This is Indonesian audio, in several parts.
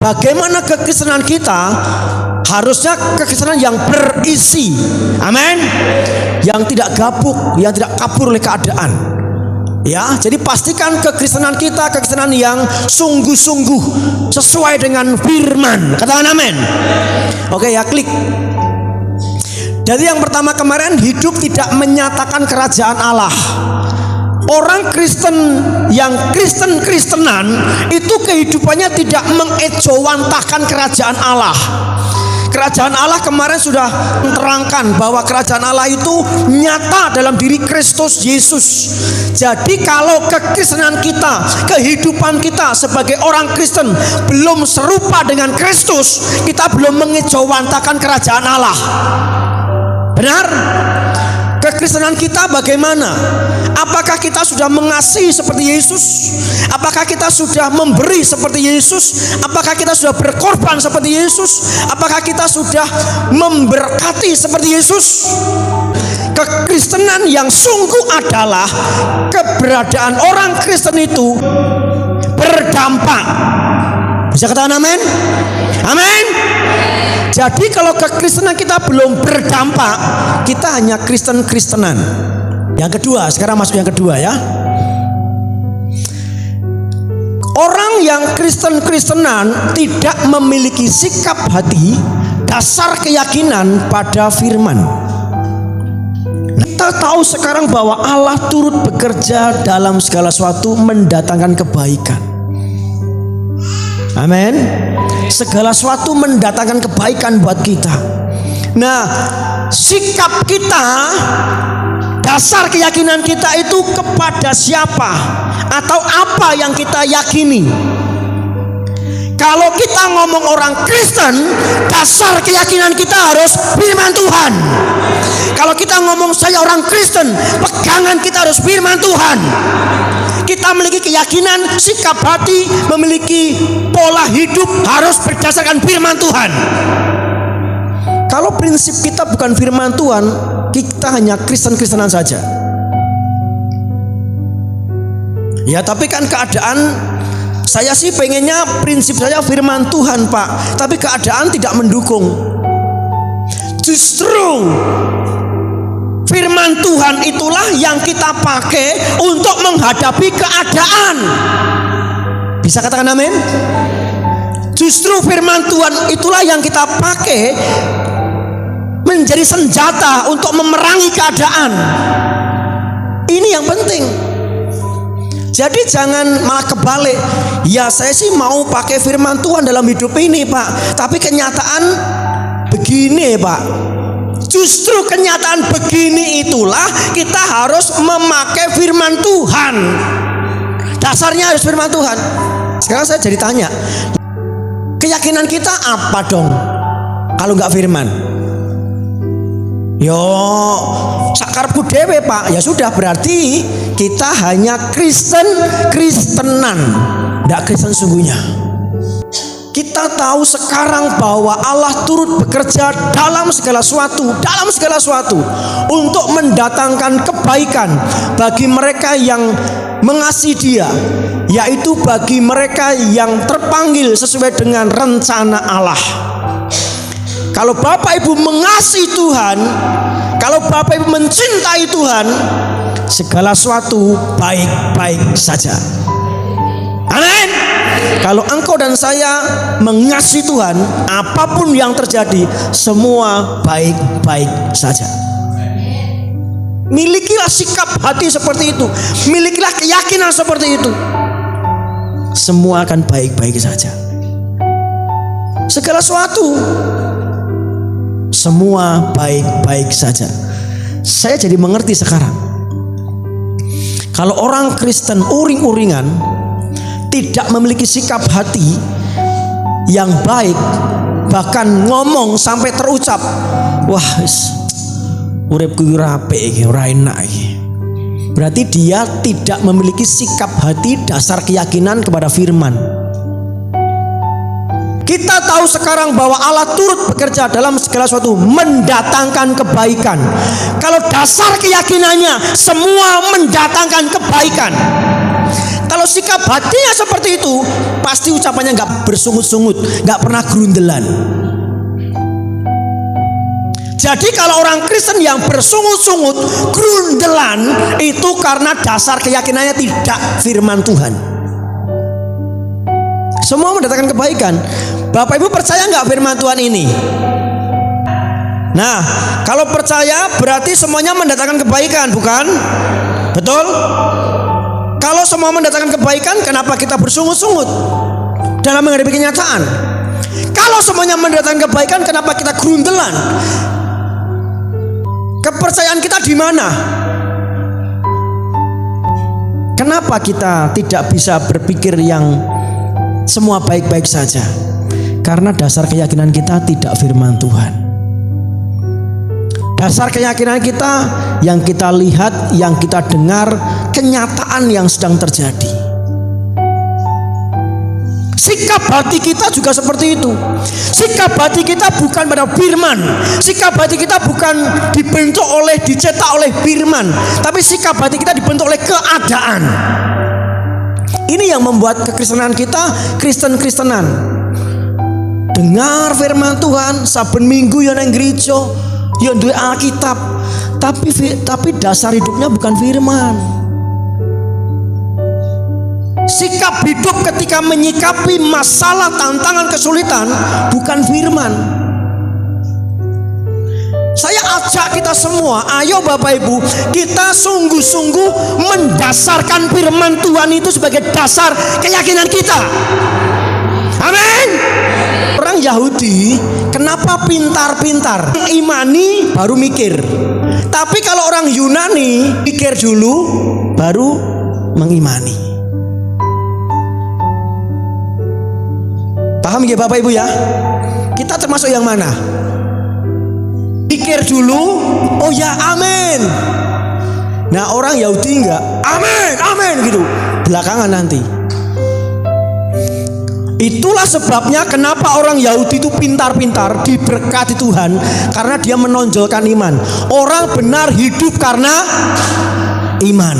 Bagaimana kekristenan kita? Harusnya kekristenan yang berisi, amin, yang tidak gabuk, yang tidak kabur oleh keadaan. Ya, jadi pastikan kekristenan kita kekristenan yang sungguh-sungguh sesuai dengan firman. Katakan amin. Oke ya, klik. Jadi yang pertama kemarin, hidup tidak menyatakan kerajaan Allah. Orang Kristen yang Kristen-Kristenan itu kehidupannya tidak mengejawantahkan kerajaan Allah. Kerajaan Allah kemarin sudah menerangkan bahwa kerajaan Allah itu nyata dalam diri Kristus Yesus. Jadi kalau kekristenan kita, kehidupan kita sebagai orang Kristen belum serupa dengan Kristus, kita belum mengejawantahkan kerajaan Allah. Benar? Kekristenan kita bagaimana? Apakah kita sudah mengasihi seperti Yesus? Apakah kita sudah memberi seperti Yesus? Apakah kita sudah berkorban seperti Yesus? Apakah kita sudah memberkati seperti Yesus? Kekristenan yang sungguh adalah keberadaan orang Kristen itu berdampak. Bisa katakan amin? Amin. Jadi kalau kekristenan kita belum berdampak, kita hanya Kristen-Kristenan. Yang kedua, sekarang masuk yang kedua ya. Orang yang Kristen-Kristenan tidak memiliki sikap hati, dasar keyakinan pada firman. Kita tahu sekarang bahwa Allah turut bekerja dalam segala sesuatu mendatangkan kebaikan. Amin. Segala sesuatu mendatangkan kebaikan buat kita. Nah, sikap kita, dasar keyakinan kita itu kepada siapa atau apa yang kita yakini. Kalau kita ngomong orang Kristen, dasar keyakinan kita harus firman Tuhan. Kalau kita ngomong saya orang Kristen, pegangan kita harus firman Tuhan. Kita memiliki keyakinan, sikap hati, memiliki pola hidup harus berdasarkan firman Tuhan. Kalau prinsip kita bukan firman Tuhan, kita hanya Kristen-Kristenan saja. Ya, tapi kan keadaan, saya sih pengennya prinsip saya firman Tuhan, Pak. Tapi keadaan tidak mendukung. Justru firman Tuhan itulah yang kita pakai untuk menghadapi keadaan. Bisa katakan amin? Justru firman Tuhan itulah yang kita pakai menjadi senjata untuk memerangi keadaan. Ini yang penting. Jadi jangan malah kebalik. Ya saya sih mau pakai firman Tuhan dalam hidup ini, Pak, tapi kenyataan begini, Pak. Justru kenyataan begini itulah kita harus memakai firman Tuhan. Dasarnya harus firman Tuhan. Sekarang saya jadi tanya, keyakinan kita apa dong kalau nggak firman? Yo, sakarepku dhewe, Pak. Ya sudah, berarti kita hanya Kristen-Kristenan, tidak Kristen sungguhnya. Kita tahu sekarang bahwa Allah turut bekerja dalam segala sesuatu untuk mendatangkan kebaikan bagi mereka yang mengasihi Dia, yaitu bagi mereka yang terpanggil sesuai dengan rencana Allah. Kalau Bapak Ibu mengasihi Tuhan, kalau Bapak Ibu mencintai Tuhan, segala sesuatu baik-baik saja. Amin. Kalau engkau dan saya mengasihi Tuhan, apapun yang terjadi, semua baik-baik saja. Milikilah sikap hati seperti itu, milikilah keyakinan seperti itu, semua akan baik-baik saja. Segala sesuatu, semua baik-baik saja. Saya jadi mengerti sekarang. Kalau orang Kristen uring-uringan, tidak memiliki sikap hati yang baik, bahkan ngomong sampai terucap, wah uripku ora apik iki, ora enak iki. Berarti dia tidak memiliki sikap hati, dasar keyakinan kepada firman. Kita tahu sekarang bahwa Allah turut bekerja dalam segala sesuatu mendatangkan kebaikan. Kalau dasar keyakinannya semua mendatangkan kebaikan. Kalau sikap hatinya seperti itu, pasti ucapannya nggak bersungut-sungut, nggak pernah grundelan. Jadi kalau orang Kristen yang bersungut-sungut, grundelan, itu karena dasar keyakinannya tidak firman Tuhan. Semua mendatangkan kebaikan. Bapak Ibu percaya nggak firman Tuhan ini? Nah, kalau percaya berarti semuanya mendatangkan kebaikan, bukan? Betul? Kalau semua mendatangkan kebaikan, kenapa kita bersungut-sungut dalam menghadapi kenyataan? Kalau semuanya mendatangkan kebaikan, kenapa kita grundelan? Kepercayaan kita di mana? Kenapa kita tidak bisa berpikir yang semua baik-baik saja? Karena dasar keyakinan kita tidak firman Tuhan. Dasar keyakinan kita yang kita lihat, yang kita dengar, kenyataan yang sedang terjadi. Sikap hati kita juga seperti itu. Sikap hati kita bukan pada firman. Sikap hati kita bukan dibentuk oleh, dicetak oleh firman, tapi sikap hati kita dibentuk oleh keadaan. Ini yang membuat kekristenan kita Kristen-kristenan. Dengar firman Tuhan saben minggu ya nang gereja, ya duwe Alkitab, tapi dasar hidupnya bukan firman. Sikap hidup ketika menyikapi masalah, tantangan, kesulitan bukan firman. Saya ajak kita semua, ayo Bapak Ibu, kita sungguh-sungguh mendasarkan firman Tuhan itu sebagai dasar keyakinan kita. Amin. Orang Yahudi kenapa pintar-pintar? Imani baru mikir. Tapi kalau orang Yunani pikir dulu baru mengimani. Paham ya Bapak Ibu ya? Kita termasuk yang mana? Pikir dulu, oh ya amin. Nah orang Yahudi enggak, amin, amin gitu. Belakangan nanti. Itulah sebabnya kenapa orang Yahudi itu pintar-pintar, diberkati Tuhan, karena dia menonjolkan iman. Orang benar hidup karena iman.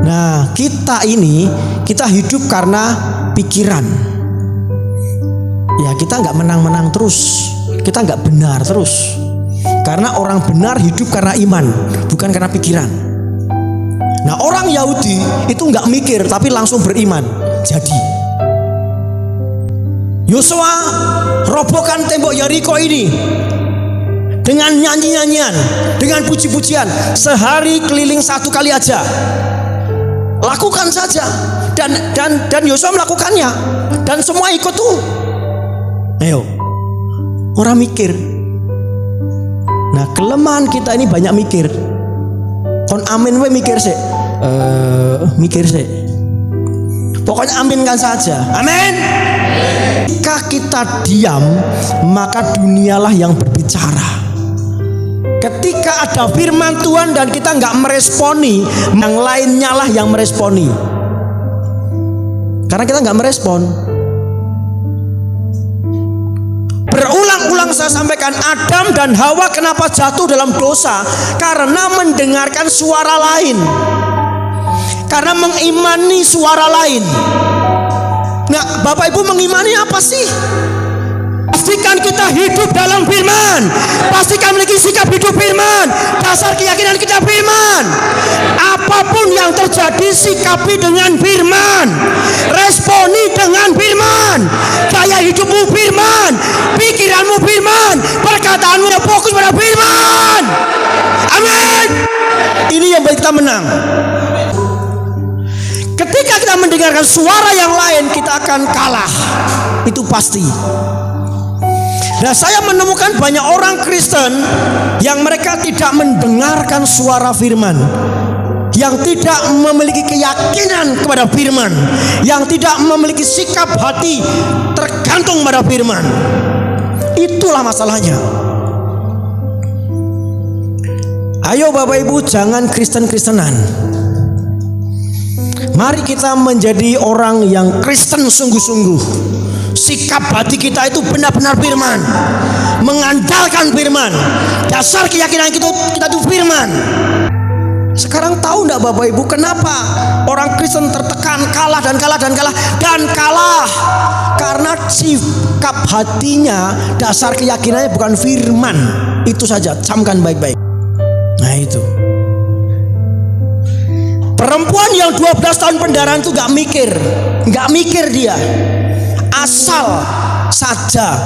Nah kita ini, kita hidup karena pikiran. Ya kita nggak menang-menang terus, kita nggak benar terus. Karena orang benar hidup karena iman, bukan karena pikiran. Nah orang Yahudi itu nggak mikir, tapi langsung beriman. Jadi Yosua robohkan tembok Yeriko ini dengan nyanyi-nyanyian, dengan puji-pujian. Sehari keliling 1 kali aja, lakukan saja. Dan Yosua melakukannya, dan semua ikut tuh. Ayo, orang mikir. Nah kelemahan kita ini banyak mikir. Kon amin we mikir sih, mikir sih. Pokoknya aminkan saja. Amin. Jika kita diam, maka dunialah yang berbicara. Ketika ada firman Tuhan dan kita nggak meresponi, yang lainnya lah yang meresponi. Karena kita nggak merespon. Berulang-ulang saya sampaikan, Adam dan Hawa kenapa jatuh dalam dosa? Karena mendengarkan suara lain, karena mengimani suara lain. Nah Bapak Ibu mengimani apa sih? Pastikan kita hidup dalam firman. Pastikan memiliki sikap hidup firman. Dasar keyakinan kita firman. Apapun yang terjadi, sikapi dengan firman. Responi dengan firman. Gaya hidupmu firman. Pikiranmu firman. Perkataanmu fokus pada firman. Amin. Ini yang baik kita menang. Ketika kita mendengarkan suara yang lain, kita akan kalah. Itu pasti. Nah saya menemukan banyak orang Kristen yang mereka tidak mendengarkan suara firman, yang tidak memiliki keyakinan kepada firman, yang tidak memiliki sikap hati tergantung pada firman. Itulah masalahnya. Ayo Bapak Ibu, jangan Kristen-Kristenan. Mari kita menjadi orang yang Kristen sungguh-sungguh. Sikap hati kita itu benar-benar firman, mengandalkan firman. Dasar keyakinan kita itu firman. Sekarang tahu enggak Bapak Ibu kenapa orang Kristen tertekan, kalah dan kalah dan kalah dan kalah? Karena sikap hatinya, dasar keyakinannya bukan firman. Itu saja, camkan baik-baik. Nah itu. Perempuan yang 12 tahun pendarahan itu gak mikir dia. Asal saja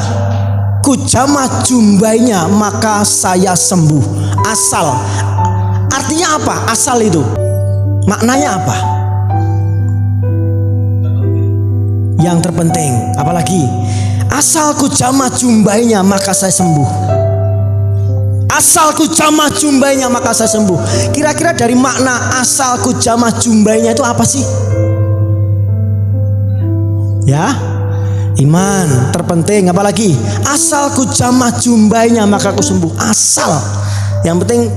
ku jamah jumbainya maka saya sembuh. Asal, artinya apa? Asal itu maknanya apa? Yang terpenting, apalagi asal ku jamah jumbainya maka saya sembuh. Asal ku jamah jumbainya maka saya sembuh. Kira-kira dari makna asal ku jamah jumbainya itu apa sih? Ya, iman terpenting. Apalagi asal ku jamah jumbainya maka aku sembuh. Asal, yang penting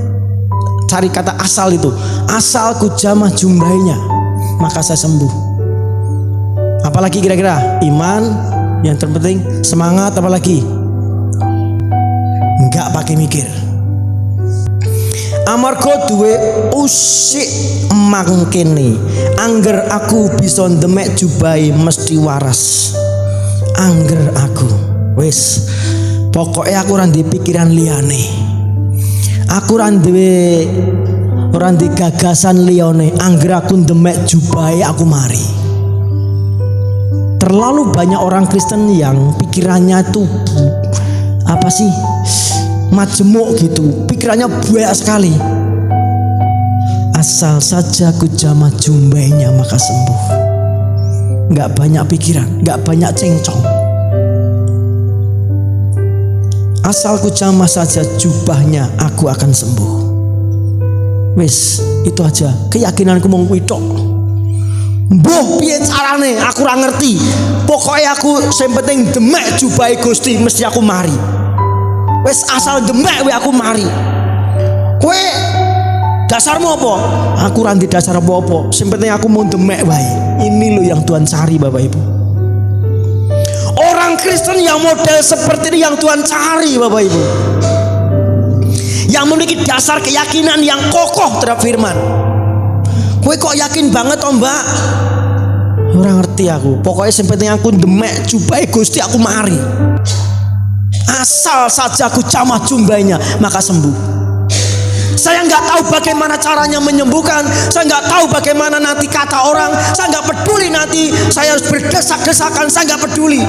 cari kata asal itu. Asal ku jamah jumbainya maka saya sembuh. Apalagi kira-kira? Iman yang terpenting, semangat, apalagi? Enggak pakai mikir. Amarga duwe usik mangkene, angger aku bisa ndemek jubai mesti waras. Angger aku, wis pokoknya aku ora ndek pikiran liyane. Aku ora duwe gagasan liyane. Angger aku ndemek jubai aku mari. Terlalu banyak orang Kristen yang pikirannya tuh apa sih? Majemuk gitu, pikirannya banyak sekali. Asal saja ku jamah jumbainya maka sembuh. Gak banyak pikiran, gak banyak cengcong. Asal ku jamah saja jubahnya aku akan sembuh. Wis, itu aja keyakinanku mung kuwi tok. Mbah piye carane aku ora ngerti. Pokoknya aku sing penting demek jubahe Gusti mesti aku mari. Wes asal demek we aku mari. Kowe dasarmu apa? Aku ora ndek dasar apa-apa. Sing penting aku mau demek wae. Ini loh yang Tuhan cari Bapak Ibu. Orang Kristen yang model seperti ini yang Tuhan cari Bapak Ibu. Yang memiliki dasar keyakinan yang kokoh terhadap firman. Kowe kok yakin banget toh Mbak? Ora ngerti aku. Pokoknya sing penting aku demek jubahe Gusti aku mari. Asal saja aku jamah jumbainya maka sembuh. Saya nggak tahu bagaimana caranya menyembuhkan. Saya nggak tahu bagaimana nanti kata orang. Saya nggak peduli nanti saya harus berdesak-desakan. Saya nggak peduli.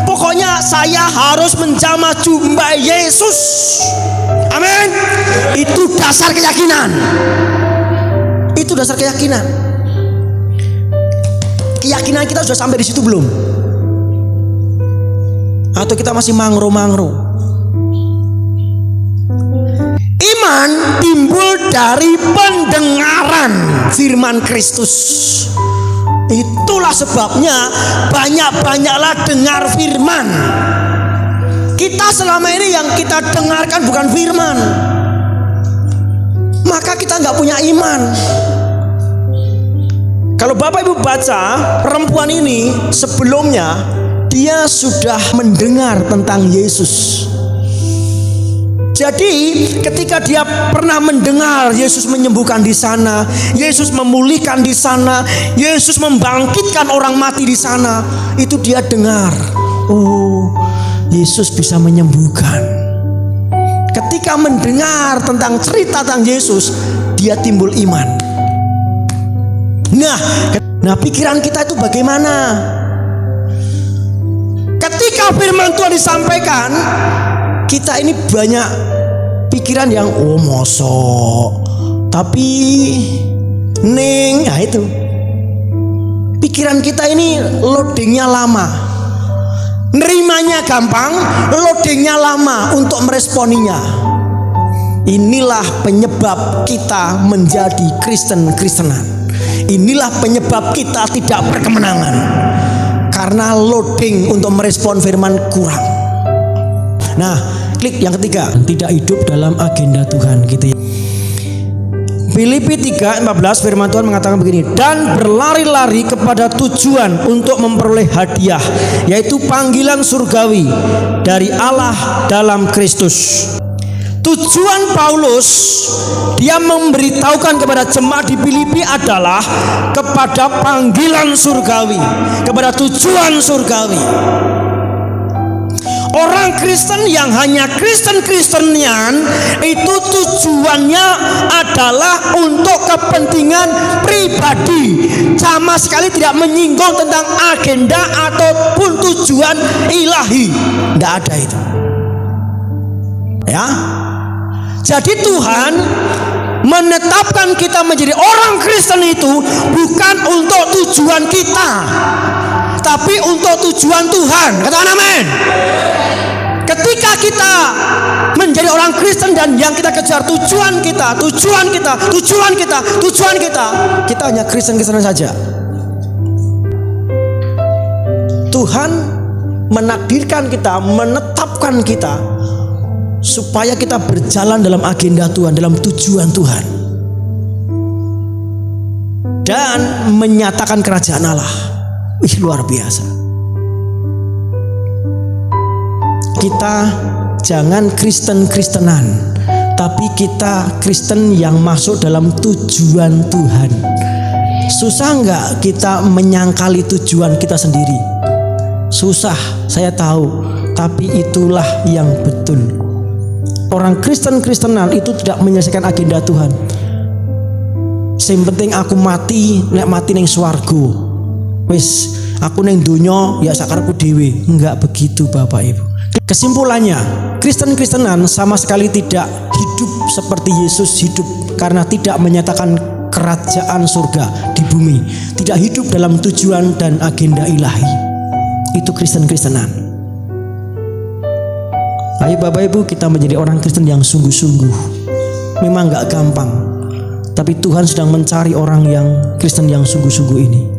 Pokoknya saya harus menjamah jumbai Yesus. Amin. Itu dasar keyakinan. Itu dasar keyakinan. Keyakinan kita sudah sampai di situ belum? Atau kita masih mangro-mangro? Iman timbul dari pendengaran firman Kristus. Itulah sebabnya banyak-banyaklah dengar firman. Kita selama ini yang kita dengarkan bukan firman, maka kita nggak punya iman. Kalau Bapak Ibu baca, perempuan ini sebelumnya dia sudah mendengar tentang Yesus. Jadi ketika dia pernah mendengar Yesus menyembuhkan di sana, Yesus memulihkan di sana, Yesus membangkitkan orang mati di sana, itu dia dengar. Oh, Yesus bisa menyembuhkan. Ketika mendengar tentang cerita tentang Yesus, dia timbul iman. Nah, pikiran kita itu bagaimana? Ketika firman Tuhan disampaikan, kita ini banyak pikiran yang mosok, tapi nah itu pikiran kita ini loadingnya lama, nerimanya gampang, loadingnya lama untuk meresponinya. Inilah penyebab kita menjadi Kristen-Kristenan. Inilah penyebab kita tidak berkemenangan, karena loading untuk merespon firman kurang. Nah, klik yang ketiga, tidak hidup dalam agenda Tuhan gitu ya. Filipi 3:14 firman Tuhan mengatakan begini, dan berlari-lari kepada tujuan untuk memperoleh hadiah, yaitu panggilan surgawi dari Allah dalam Kristus. Tujuan Paulus dia memberitahukan kepada jemaat di Filipi adalah kepada panggilan surgawi, kepada tujuan surgawi. Orang Kristen yang hanya Kristen-Kristenian itu tujuannya adalah untuk kepentingan pribadi, sama sekali tidak menyinggung tentang agenda ataupun tujuan ilahi. Tidak ada itu. Ya. Jadi Tuhan menetapkan kita menjadi orang Kristen itu bukan untuk tujuan kita, tapi untuk tujuan Tuhan. Katakan amin. Ketika kita menjadi orang Kristen dan yang kita kejar tujuan kita, kita hanya Kristen-Kristen saja. Tuhan menakdirkan kita, menetapkan kita supaya kita berjalan dalam agenda Tuhan, dalam tujuan Tuhan, dan menyatakan kerajaan Allah. Luar biasa. Kita jangan Kristen-Kristenan, tapi kita Kristen yang masuk dalam tujuan Tuhan. Susah enggak kita menyangkali tujuan kita sendiri? Susah, saya tahu, tapi itulah yang betul. Orang Kristen-Kristenan itu tidak menyelesaikan agenda Tuhan. Yang penting aku mati, nek mati ning swarga. Wis, aku ning donya ya sakarepku dhewe. Enggak begitu Bapak Ibu. Kesimpulannya, Kristen-Kristenan sama sekali tidak hidup seperti Yesus hidup, karena tidak menyatakan kerajaan surga di bumi, tidak hidup dalam tujuan dan agenda ilahi. Itu Kristen-Kristenan. Ayo Bapak Ibu, kita menjadi orang Kristen yang sungguh-sungguh. Memang gak gampang, tapi Tuhan sedang mencari orang yang Kristen yang sungguh-sungguh ini.